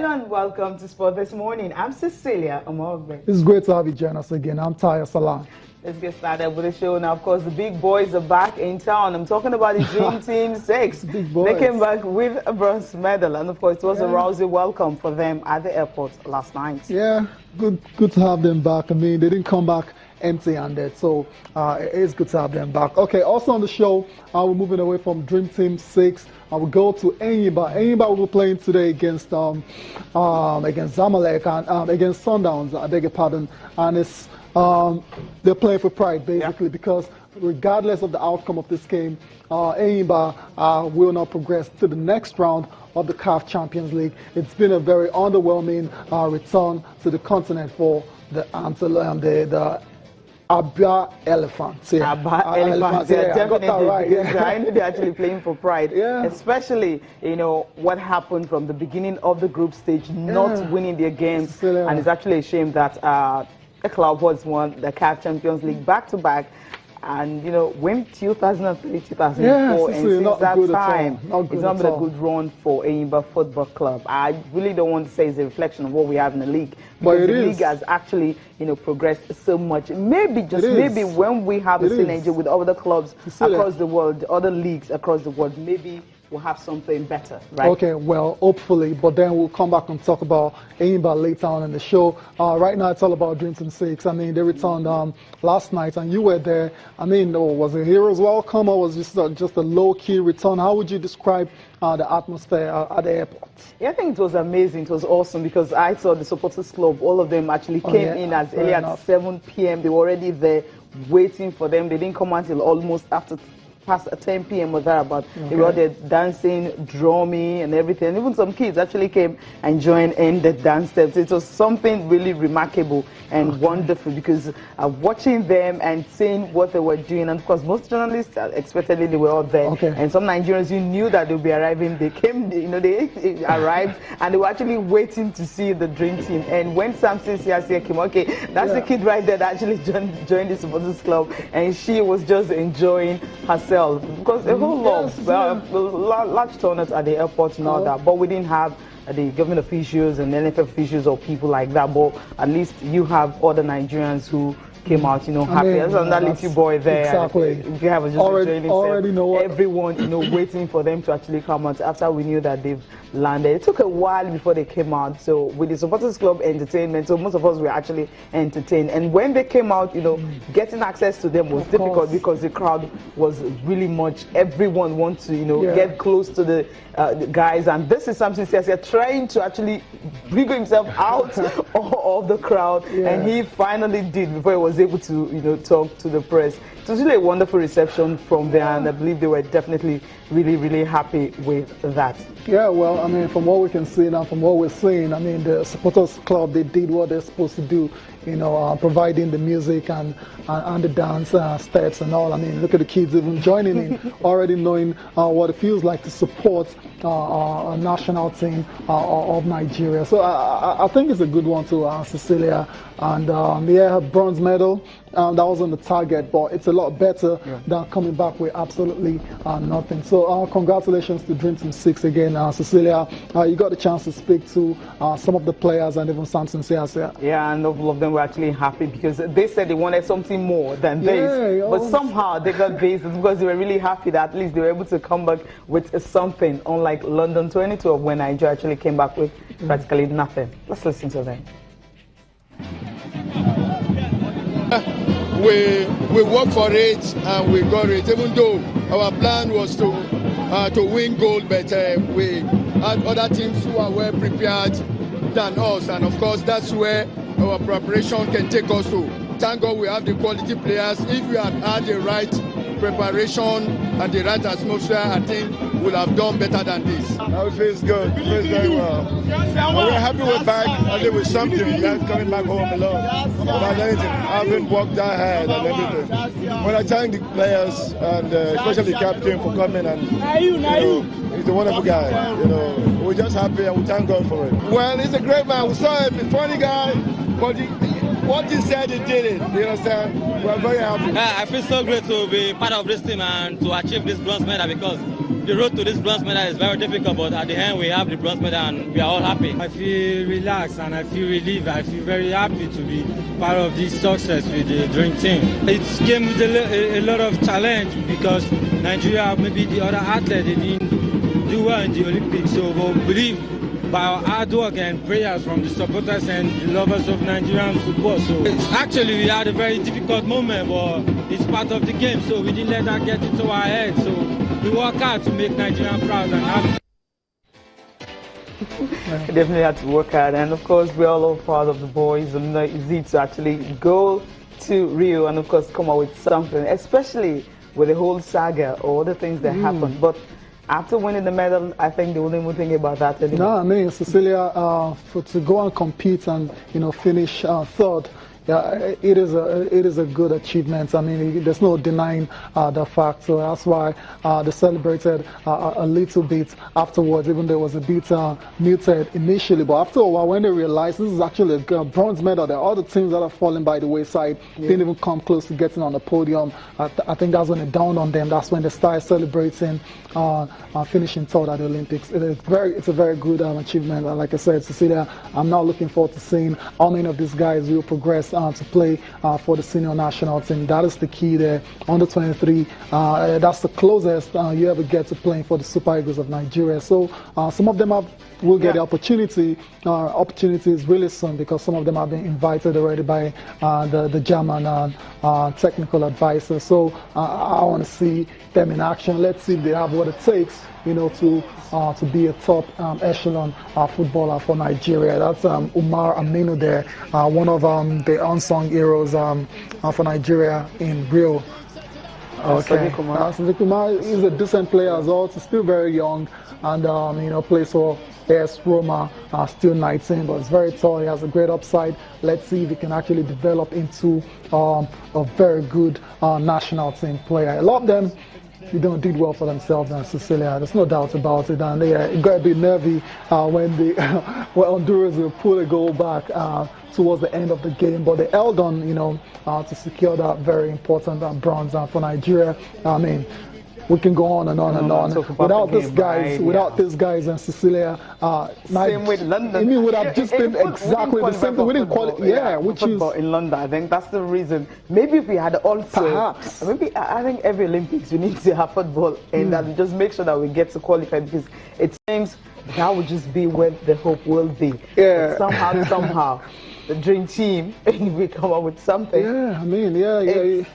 Hello and welcome to Sport This Morning. I'm Cecilia Omogbe. It's great to have you join us again. I'm Taya Salam. Let's get started with the show now. Of course, the big boys are back in town. I'm talking about the Dream Team 6. Big boys. They came back with a bronze medal, and of course, it was a rousing welcome for them at the airport last night. Yeah, good to have them back. I mean, they didn't come back empty-handed, so it is good to have them back. Okay, also on the show, we're moving away from Dream Team 6. I will go to Enyimba. Enyimba will be playing today against Zamalek and against Sundowns. I beg your pardon. And it's they're playing for pride basically because regardless of the outcome of this game, Enyimba will not progress to the next round of the CAF Champions League. It's been a very underwhelming return to the continent for the Abia Elephants. Yeah. Abia Elephants, yeah, definitely. Right, yeah. I know they're actually playing for pride. Yeah. Especially, you know, what happened from the beginning of the group stage, not winning their games. And it's actually a shame that the club has won the CAF Champions League back-to-back. And, you know, win 2003, 2004, and since that time, it's not been a good run for Enyimba Football Club. I really don't want to say it's a reflection of what we have in the league, because the league has actually, you know, progressed so much. Maybe, just maybe, when we have a synergy with other clubs across the world, other leagues across the world, maybe we'll have something better, right? Okay, well, hopefully, but then we'll come back and talk about Enyimba later on in the show. Right now, it's all about Dream Team 6. I mean, they returned last night, and you were there. I mean, was it a hero's welcome, or was it just a low-key return? How would you describe the atmosphere at the airport? Yeah, I think it was amazing. It was awesome because I saw the supporters club, all of them actually came in as early as 7 p.m. They were already there waiting for them. They didn't come until almost after past 10 p.m. or thereabout. They were there dancing, drumming, and everything. And even some kids actually came and joined in the dance steps. It was something really remarkable and wonderful because watching them and seeing what they were doing. And of course, most journalists expectedly they were all there. And some Nigerians, you knew that they would be arriving. They came, you know, they arrived and they were actually waiting to see the Dream Team. And when Samson Siasia came, that's the kid right there that actually joined the supporters club, and she was just enjoying herself. Because a whole large turnout at the airport and all that, but we didn't have the government officials and NFF officials or people like that, but at least you have other Nigerians who came out, you know, happy. There's that little boy there. Exactly. You have just already know what. Everyone, you know, waiting for them to actually come out after we knew that they've landed. It took a while before they came out. So with the supporters club entertainment, so most of us were actually entertained. And when they came out, you know, getting access to them was difficult because the crowd was really much. Everyone wants to, you know, get close to the guys. And this is something they're trying to actually bring himself out of the crowd, and he finally did before he was able to, you know, talk to the press. It was really a wonderful reception from there, and I believe they were definitely really happy with that. Yeah, well, I mean, from what we can see now, from what we're seeing, I mean, the supporters club, they did what they're supposed to do, you know, providing the music and the dance steps and all. I mean, look at the kids even joining in, already knowing what it feels like to support a national team of Nigeria. So I think it's a good one to Cecilia. And her bronze medal, that was on the target, but it's a lot better than coming back with absolutely nothing. So congratulations to Dream Team 6 again. Cecilia, you got the chance to speak to some of the players and even Samson Siasia. Yeah, and all of them were actually happy because they said they wanted something more than this. But somehow they got this because they were really happy that at least they were able to come back with something, unlike London 2012 when Nigeria actually came back with practically nothing. Let's listen to them. We worked for it and we got it, even though our plan was to win gold, but we had other teams who are well prepared than us, and of course that's where our preparation can take us to. Thank God we have the quality players. If we had had the right preparation and the right atmosphere, I think we'll have done better than this. It feels good. It feels very well. We're happy we're back. I think with something that's coming back home alone. About anything, I've been worked that hard and everything. When I thank the players and especially the captain for coming, and you know, he's a wonderful guy. You know, we're just happy and we thank God for it. Well, he's a great man. We saw him, a funny guy, but what he said, he did it. You understand? We're very happy. I feel so great to be part of this team and to achieve this bronze medal because the road to this bronze medal is very difficult, but at the end we have the bronze medal and we are all happy. I feel relaxed and I feel relieved. I feel very happy to be part of this success with the dream team. It came with a lot of challenge because Nigeria, maybe the other athletes, they didn't do well in the Olympics. So we believe by our hard work and prayers from the supporters and the lovers of Nigerian football. So actually we had a very difficult moment, but it's part of the game. So we didn't let that get into our head. So we work hard to make Nigeria proud and happy. Definitely had to work hard, and of course we're all proud of the boys. And not easy to actually go to Rio and of course come out with something, especially with the whole saga or the things that happened. But after winning the medal, I think they wouldn't even think about that anymore. No, I mean, Cecilia, to go and compete and finish third. Yeah, it is a good achievement. I mean, there's no denying the fact. So that's why they celebrated a little bit afterwards, even though it was a bit muted initially. But after a while, when they realized this is actually a bronze medal, there are other teams that are falling by the wayside, didn't even come close to getting on the podium. I think that's when it dawned on them. That's when they started celebrating finishing third at the Olympics. It's a very good achievement. And like I said, Cecilia, I'm now looking forward to seeing how many of these guys will progress to play for the senior national team. That is the key there. Under 23, that's the closest you ever get to playing for the Super Eagles of Nigeria. So some of them will get the opportunity. Opportunity is really soon because some of them have been invited already by the German technical advisor. So I want to see them in action. Let's see if they have what it takes, to be a top echelon footballer for Nigeria. That's Umar Aminu there, one of the unsung heroes for Nigeria in Rio. Okay, Sadiq Umar is a decent player as well. He's still very young, and plays for AS Roma, still 19, but he's very tall. He has a great upside. Let's see if he can actually develop into a very good national team player. A lot of them did well for themselves in Sicilia. There's no doubt about it. And it got a bit nervy when Honduras will pull a goal back towards the end of the game, but they held on, to secure that very important bronze for Nigeria. I mean, we can go on and on and on. Without these guys and Cecilia, same with London. It would have just been exactly the same thing. We didn't qualify. Yeah, which is in London. I think that's the reason. Maybe if we had also, perhaps. Maybe I think every Olympics we need to have football and that just make sure that we get to qualify, because it seems that would just be where the hope will be. Yeah. But somehow, the dream team we come up with something. Yeah, I mean,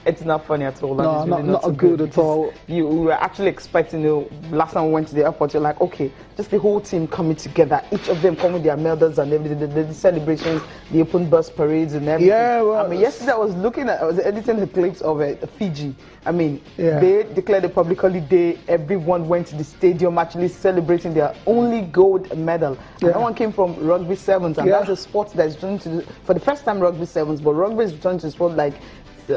It's not funny at all. No, not good at all. We were actually expecting, last time we went to the airport, you're like, okay, just the whole team coming together, each of them coming with their medals and everything, the celebrations, the open bus parades and everything. Yeah, well, I mean, yesterday I was editing the clips of Fiji. I mean, they declared a public holiday. Everyone went to the stadium actually celebrating their only gold medal. And that one came from rugby sevens, and that's a sport that's trying to do, for the first time, rugby sevens, but rugby is returning to sport like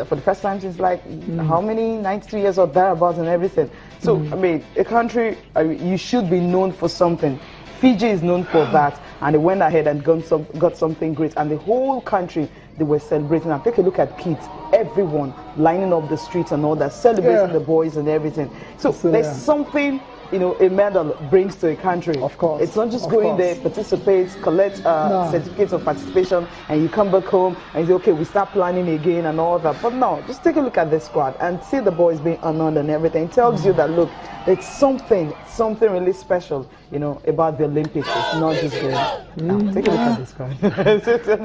for the first time since like how many 93 years or thereabouts and everything. So I mean, a country, you should be known for something. Fiji is known for that, and they went ahead and got something great, and the whole country, they were celebrating. And take a look at kids, everyone lining up the streets and all that, celebrating the boys and everything. So there's something a medal brings to a country. Of course. It's not just going there, participate, collect certificates of participation, and you come back home and you say, okay, we start planning again and all that. But no, just take a look at the squad and see the boys being honored and everything. It tells you that, look, it's something really special, about the Olympics. It's not just going. Take a look at this squad.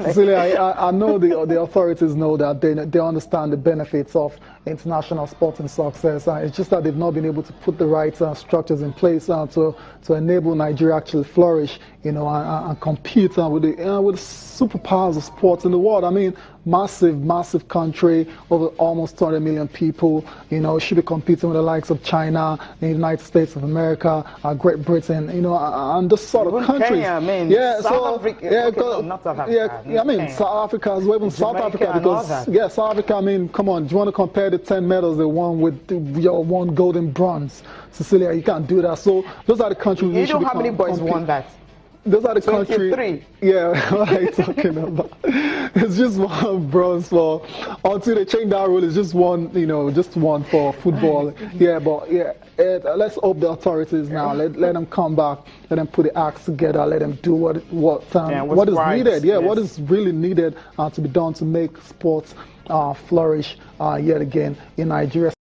Cecilia, I know the authorities know that they understand the benefits of international sporting success. It's just that they've not been able to put the right structures in place to enable Nigeria actually flourish, and compete with the superpowers of sports in the world. I mean, massive country, over almost 200 million people. Should be competing with the likes of China, the United States of America, Great Britain, and this sort of countries. Kenya, I mean, South Africa, not South Africa. I mean, South Africa as well, even South Africa, because South Africa. I mean, come on, do you want to compare the 10 medals they won with your one gold and bronze? Cecilia, you can't do that. So those are the countries. You know how many boys won that? those are the country. 23. Yeah, what are you talking about? It's just one bronze for until they change that rule. It's just one, you know, just one for football. Yeah, but yeah, let's hope the authorities now let them come back, let them put the acts together, let them do what is needed. Yeah, what is really needed to be done to make sports flourish yet again in Nigeria.